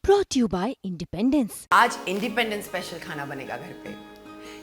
brought you by Independence। आज independence special खाना बनेगा घर पे,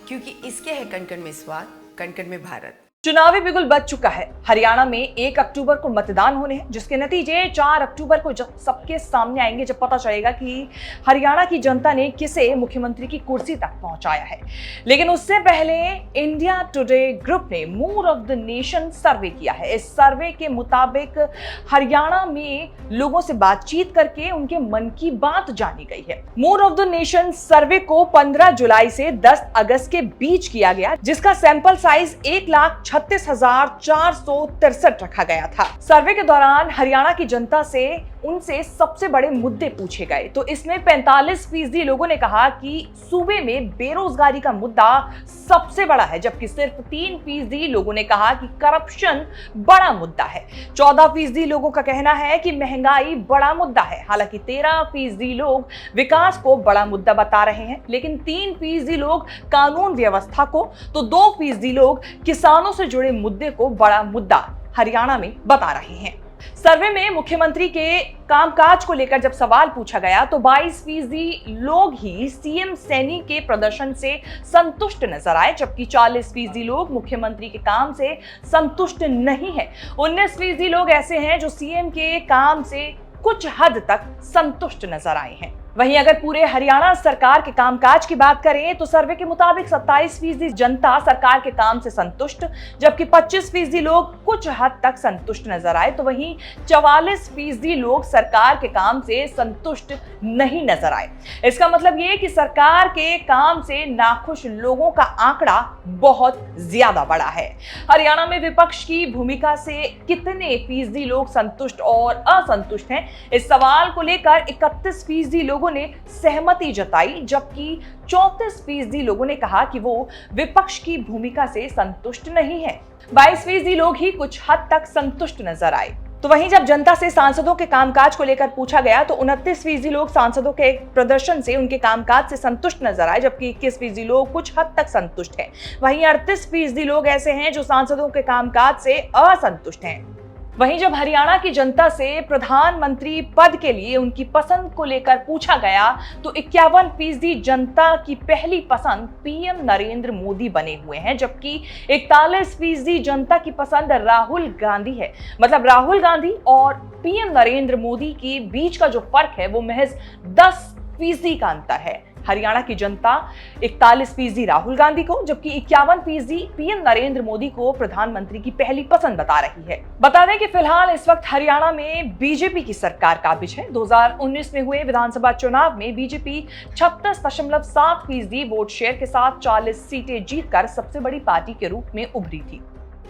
क्योंकि इसके है कण-कण में स्वाद, कण-कण में भारत। चुनावी बिगुल बज चुका है। हरियाणा में 1 अक्टूबर को मतदान होने हैं, जिसके नतीजे 4 अक्टूबर को जब सबके सामने आएंगे, जब पता चलेगा कि हरियाणा की जनता ने किसे मुख्यमंत्री की कुर्सी तक पहुंचाया है। लेकिन उससे पहले इंडिया टुडे ग्रुप ने मूड ऑफ द नेशन सर्वे किया है। इस सर्वे के मुताबिक हरियाणा में लोगों से बातचीत करके उनके मन की बात जानी गई है। मूड ऑफ द नेशन सर्वे को 15 जुलाई से 10 अगस्त के बीच किया गया, जिसका सैंपल साइज 1,36,463 रखा गया था। सर्वे के दौरान हरियाणा की जनता से उनसे सबसे बड़े मुद्दे पूछे गए, तो इसमें 45% लोगों ने कहा कि सूबे में बेरोजगारी का मुद्दा सबसे बड़ा है, जबकि सिर्फ 3% लोगों ने कहा कि करप्शन बड़ा मुद्दा है। 14% लोगों का कहना है कि महंगाई बड़ा मुद्दा है। हालांकि 13% लोग विकास को बड़ा मुद्दा बता रहे हैं, लेकिन 3% लोग कानून व्यवस्था को, तो 2% लोग किसानों से जुड़े मुद्दे को बड़ा मुद्दा हरियाणा में बता रहे हैं। सर्वे में मुख्यमंत्री के कामकाज को लेकर जब सवाल पूछा गया तो 22% लोग ही सीएम सैनी के प्रदर्शन से संतुष्ट नजर आए, जबकि 40% लोग मुख्यमंत्री के काम से संतुष्ट नहीं है। 19% लोग ऐसे हैं जो सीएम के काम से कुछ हद तक संतुष्ट नजर आए हैं। वहीं अगर पूरे हरियाणा सरकार के कामकाज की बात करें तो सर्वे के मुताबिक 27% जनता सरकार के काम से संतुष्ट, जबकि 25% लोग कुछ हद तक संतुष्ट नजर आए, तो वहीं 44% लोग सरकार के काम से संतुष्ट नहीं नजर आए। इसका मतलब ये कि सरकार के काम से नाखुश लोगों का आंकड़ा बहुत ज्यादा बड़ा है। हरियाणा में विपक्ष की भूमिका से कितने फीसदी लोग संतुष्ट और असंतुष्ट हैं, इस सवाल को लेकर 31% लोगों ने सहमति जताई, जबकि 34% लोगों ने कहा कि वो विपक्ष की भूमिका से संतुष्ट नहीं है। 22% लोग ही कुछ हद तक संतुष्ट नजर आए। तो वहीं जब जनता से सांसदों के कामकाज को लेकर पूछा गया तो 29% लोग सांसदों के प्रदर्शन से, उनके कामकाज से संतुष्ट नजर आए, जबकि 21% लोग कुछ हद तक संतुष्ट हैं। वहीं 38% लोग ऐसे हैं जो सांसदों के कामकाज से असंतुष्ट हैं। वहीं जब हरियाणा की जनता से प्रधानमंत्री पद के लिए उनकी पसंद को लेकर पूछा गया तो 51% जनता की पहली पसंद पीएम नरेंद्र मोदी बने हुए हैं, जबकि 41% जनता की पसंद राहुल गांधी है। मतलब राहुल गांधी और पीएम नरेंद्र मोदी के बीच का जो फर्क है वो महज 10% का अंतर है। हरियाणा की जनता 41% राहुल गांधी को, जबकि 51% पीएम नरेंद्र मोदी को प्रधानमंत्री की पहली पसंद बता रही है। बता दें कि फिलहाल इस वक्त हरियाणा में बीजेपी की सरकार काबिज है। 2019 में हुए विधानसभा चुनाव में बीजेपी 36.7% वोट शेयर के साथ 40 सीटें जीतकर सबसे बड़ी पार्टी के रूप में उभरी थी।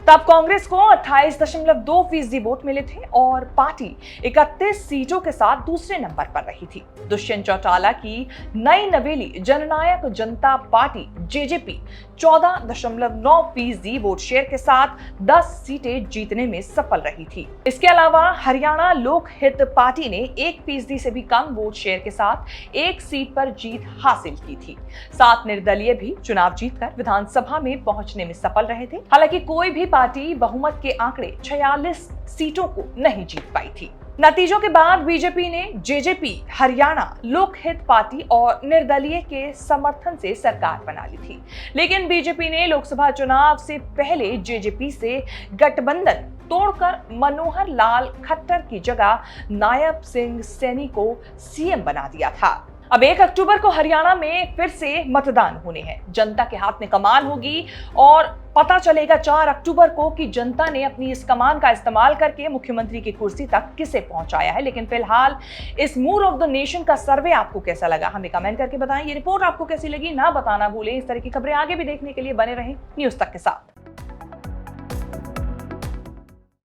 तब कांग्रेस को 28.2% वोट मिले थे और पार्टी 31 सीटों के साथ दूसरे नंबर पर रही थी। दुष्यंत चौटाला की नई नवेली जननायक जनता पार्टी जेजेपी 14.9% वोट शेयर के साथ 10 सीटें जीतने में सफल रही थी। इसके अलावा हरियाणा लोक हित पार्टी ने 1% से भी कम वोट शेयर के साथ 1 सीट पर जीत हासिल की थी। 7 निर्दलीय भी चुनाव जीतकर विधानसभा में पहुंचने में सफल रहे थे। हालांकि कोई भी पार्टी बहुमत के आंकड़े 46 सीटों को नहीं जीत पाई थी। नतीजों के बाद बीजेपी ने जेजेपी, हरियाणा लोक हित पार्टी और निर्दलीय के समर्थन से सरकार बना ली थी। लेकिन बीजेपी ने लोकसभा चुनाव से पहले जेजेपी से गठबंधन तोड़कर मनोहर लाल खट्टर की जगह नायब सिंह सैनी को सीएम बना दिया था। अब 1 अक्टूबर को हरियाणा में फिर से मतदान होने हैं। जनता के हाथ में कमान होगी और पता चलेगा 4 अक्टूबर को कि जनता ने अपनी इस कमान का इस्तेमाल करके मुख्यमंत्री की कुर्सी तक किसे पहुंचाया है। लेकिन फिलहाल इस मूड ऑफ द नेशन का सर्वे आपको कैसा लगा, हमें कमेंट करके बताएं। ये रिपोर्ट आपको कैसी लगी ना बताना भूलें। इस तरह की खबरें आगे भी देखने के लिए बने रहें न्यूज़ तक के साथ।